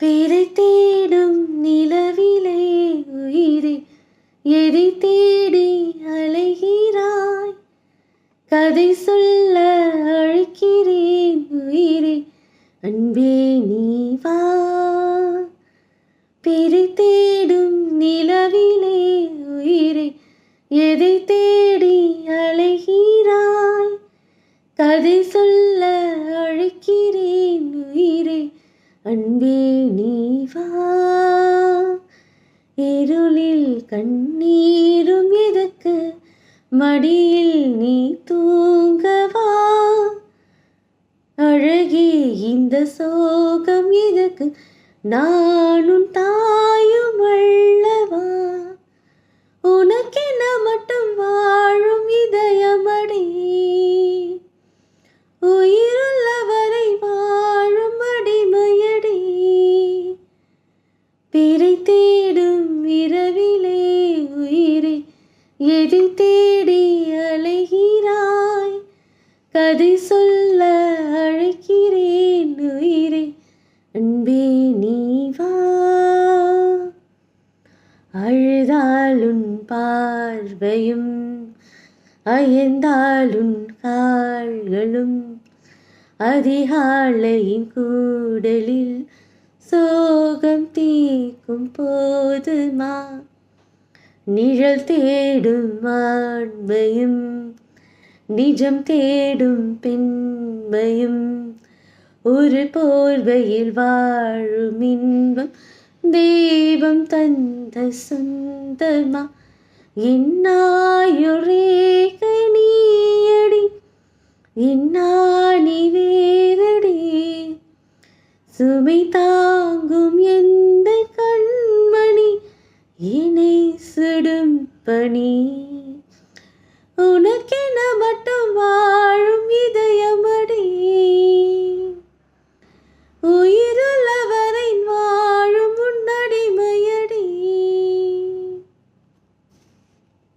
பேரை தேடும் நிலவிலே உயிரே எதை தேடி அலைகிறாய்? கதை சொல்ல அழைக்கிறேன் உயிரே அன்பே நீ வா. பேரை தேடும் நிலவிலே உயிரே எதை தேடி அலைகிறாய்? கதை சொல்ல அழைக்கிறேன் உயிரே அன்பே நீ வா. இருளில் கண்ணீரும் எதற்கு, மடியில் நீ தூங்கவா. அழகே இந்த சோகம் எதற்கு, நானும் தாயும் அல்லவா. உனக்கென மட்டும் வாழும் இதயமடி, உயிருள்ளவரை வாழும் அடிமையடி. பிறை தேடும் இரவிலே உயிரே எதை தேடி அலைகிறாய்? கதை சொல்ல அழைக்கிறேன் உயிரே அன்பே நீ வா. அழுதாலுன் பார்வையும் அயர்ந்தாலுன் கால்களும், அதிகாலையின் கூடலில் சோகம் தீக்கும் போதுமா. நிழல் தேடும் ஆண்மையும் நிஜம் தேடும் பெண்மையும், ஒரு போர்வையில் வாழும் இன்பம் தெய்வம் தந்த சொந்தமா. என்னாயுரேகை நீயடி, என்னானி வேறடி. சுமை தாங்கும் எந்த கண்மணி, இணை சுடும் பணி. உனக்கென மட்டும் வாழ